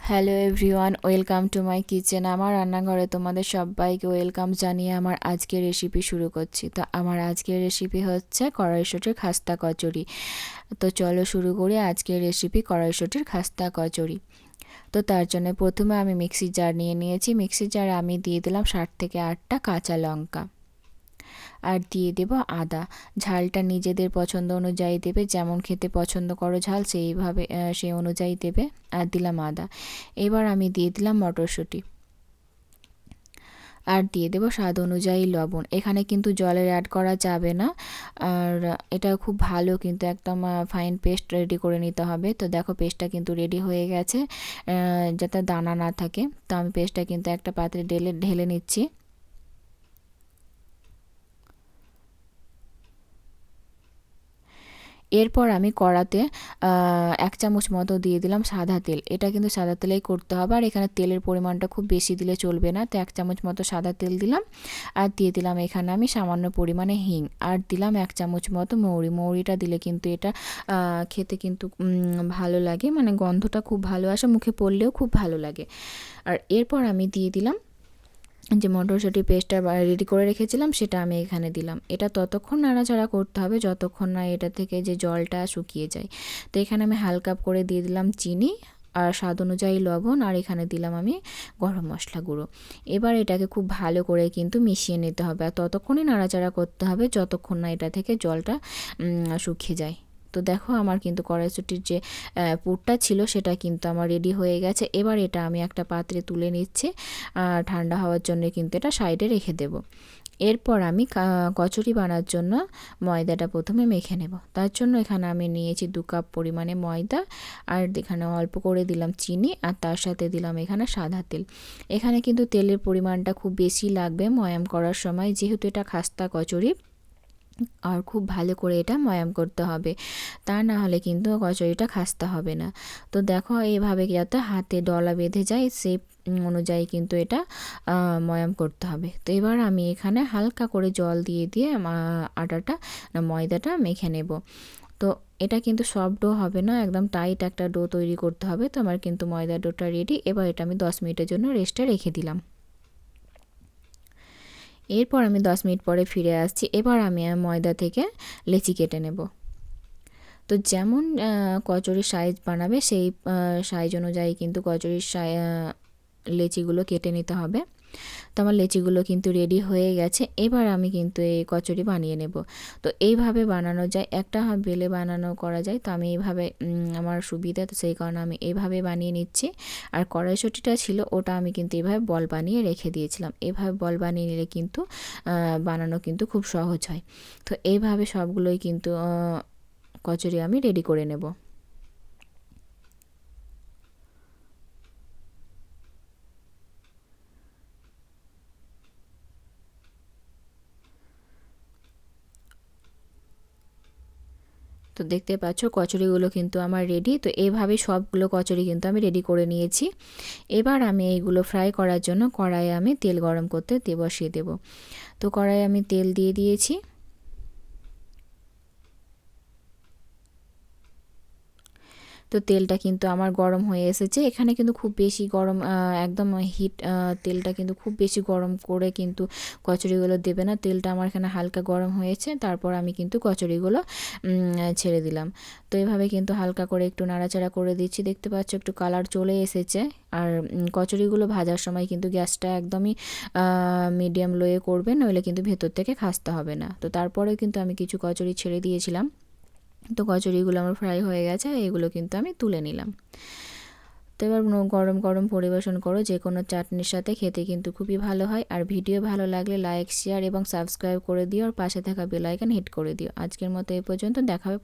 Hello everyone, welcome to my kitchen. আমার রান্নাঘরে তোমাদের সবাইকে ওয়েলকাম জানিয়ে আমার আজকের রেসিপি শুরু করছি। তো আমার আজকের রেসিপি হচ্ছে কড়াইশুঁটির খাস্তা কচুরি। তো চলো শুরু করি আজকের রেসিপি কড়াইশুঁটির খাস্তা কচুরি। তো তার জন্য প্রথমে আমি মিক্সির জার নিয়ে নিয়েছি। মিক্সির জারে আমি দিয়ে দিলাম 7 থেকে 8টা কাঁচা লঙ্কা, আর দিয়ে দেব আদা। ঝালটা নিজেদের পছন্দ অনুযায়ী দেবে, যেমন খেতে পছন্দ করো ঝাল সেইভাবে সেই অনুযায়ী দেবে। আর দিলাম আদা। এবার আমি দিয়ে দিলাম মটরশুঁটি, আর দিয়ে দেবো স্বাদ অনুযায়ী লবণ। এখানে কিন্তু জলের অ্যাড করা যাবে না। আর এটা খুব ভালো কিন্তু একদম ফাইন পেস্ট রেডি করে নিতে হবে। তো দেখো পেস্টটা কিন্তু রেডি হয়ে গেছে, যাতে দানা না থাকে। তো আমি পেস্টটা কিন্তু একটা পাত্রে ঢেলে নিচ্ছি। এরপর আমি কড়াতে 1 চামচ মতো দিয়ে দিলাম সাদা তেল। এটা কিন্তু সাদা তেলেই করতে হবে, আর এখানে তেলের পরিমাণটা খুব বেশি দিলে চলবে না। তো 1 চামচ মতো সাদা তেল দিলাম, আর দিয়ে দিলাম এখানে আমি সামান্য পরিমাণে হিং, আর দিলাম 1 চামচ মতো মৌরি। মৌরিটা দিলে কিন্তু এটা খেতে কিন্তু ভালো লাগে, মানে গন্ধটা খুব ভালো আসে, মুখে পড়লেও খুব ভালো লাগে। আর এরপর আমি দিয়ে দিলাম যে মটরশুঁটি পেস্টটা রেডি করে রেখেছিলাম, সেটা আমি এখানে দিলাম। এটা ততক্ষণ নাড়াচাড়া করতে হবে যতক্ষণ না এটা থেকে যে জলটা শুকিয়ে যায়। তো এখানে আমি হালকা করে দিয়ে দিলাম চিনি, আর স্বাদ অনুযায়ী লবণ, আর এখানে দিলাম আমি গরম মশলা গুঁড়ো। এবার এটাকে খুব ভালো করে কিন্তু মিশিয়ে নিতে হবে, আর ততক্ষণই নাড়াচাড়া করতে হবে যতক্ষণ না এটা থেকে জলটা শুকিয়ে যায়। তো দেখো আমার কিন্তু কড়াইশুঁটির যে পুরটা ছিল সেটা কিন্তু আমার রেডি হয়ে গেছে। এবার এটা আমি একটা পাত্রে তুলে নিচ্ছি, ঠান্ডা হওয়ার জন্য কিন্তু এটা সাইডে রেখে দেব। এরপর আমি কচুরি বানার জন্য ময়দাটা প্রথমে মেখে নেব। তার জন্য এখানে আমি নিয়েছি 2 কাপ পরিমাণে ময়দা, আর এখানে অল্প করে দিলাম চিনি, আর তার সাথে দিলাম এখানে সাদা তেল। এখানে কিন্তু তেলের পরিমাণটা খুব বেশি লাগবে ময়াম করার সময়, যেহেতু এটা খাস্তা কচুরি, আর খুব ভালো করে এটা ময়াম করতে হবে, তা না হলে কিন্তু কচুরিটা খাস্তা হবে না। তো দেখো এইভাবে যাতে হাতে ডলা বেঁধে যায় সেই অনুযায়ী কিন্তু এটা ময়াম করতে হবে। তো এবার আমি এখানে হালকা করে জল দিয়ে দিয়ে ময়দাটা মেখে নেব। তো এটা কিন্তু সফট ডো হবে না, একদম টাইট একটা ডো তৈরি করতে হবে। তো আমার কিন্তু ময়দা ডোটা রেডি। এবার এটা আমি 10 মিনিটের জন্য রেস্টে রেখে দিলাম। এরপর আমি 10 মিনিট পরে ফিরে আসছি। এবার আমি ময়দা থেকে লেচি কেটে নেব। তো যেমন কচুরির সাইজ বানাবে সেই সাইজ অনুযায়ী কিন্তু কচুরির লেচিগুলো কেটে নিতে হবে। তো আমার লেচিগুলো কিন্তু রেডি হয়ে গেছে। এবার আমি কিন্তু এই কচুরি বানিয়ে নেব। তো এইভাবে বানানো যায়, একটা বেলে বানানো করা যায়। তো আমি এইভাবে আমার সুবিধা, তো সেই কারণে আমি এইভাবে বানিয়ে নিচ্ছি। আর কড়াইশুঁটিটা ছিল ওটা আমি কিন্তু এইভাবে বল বানিয়ে রেখে দিয়েছিলাম। এইভাবে বল বানিয়ে নিলে কিন্তু বানানো কিন্তু খুব সহজ হয়। তো এইভাবে সবগুলোই কিন্তু কচুরি আমি রেডি করে নেব। তো দেখতে পাচ্ছ কচুরিগুলো কিন্তু আমার রেডি। তো এইভাবে সবগুলো কচুরি কিন্তু আমি রেডি করে নিয়েছি। এবার আমি এইগুলো ফ্রাই করার জন্য কড়াইয়ে আমি তেল গরম করতে বসিয়ে দেব। তো কড়াইয়ে আমি তেল দিয়ে দিয়েছি। তো তেলটা কিন্তু আমার গরম হয়ে এসেছে। এখানে কিন্তু খুব বেশি গরম, একদম হিট, তেলটা কিন্তু খুব বেশি গরম করে কিন্তু কচুরিগুলো দেবে না। তেলটা আমার এখানে হালকা গরম হয়েছে, তারপর আমি কিন্তু কচুরিগুলো ছেড়ে দিলাম। তো এভাবে কিন্তু হালকা করে একটু নাড়াচাড়া করে দিচ্ছি। দেখতে পাচ্ছ একটু কালার চলে এসেছে। আর কচুরিগুলো ভাজার সময় কিন্তু গ্যাসটা একদমই মিডিয়াম লোয়ে করবে, নইলে কিন্তু ভেতর থেকে খাস্তা হবে না। তো তারপরেও কিন্তু আমি কিছু কচুরি ছেড়ে দিয়েছিলাম। তো কচুরিগুলো আমার ফ্রাই হয়ে গেছে, এগুলো কিন্তু আমি তুলে নিলাম। তো এবার গরম গরম পরিবেশন করো, যে কোনো চাটনির সাথে খেতে কিন্তু খুবই ভালো হয়। আর ভিডিও ভালো লাগলে লাইক, শেয়ার এবং সাবস্ক্রাইব করে দিও, আর পাশে থাকা বেল আইকন হিট করে দিও। আজকের মতো এই পর্যন্ত, দেখা হবে।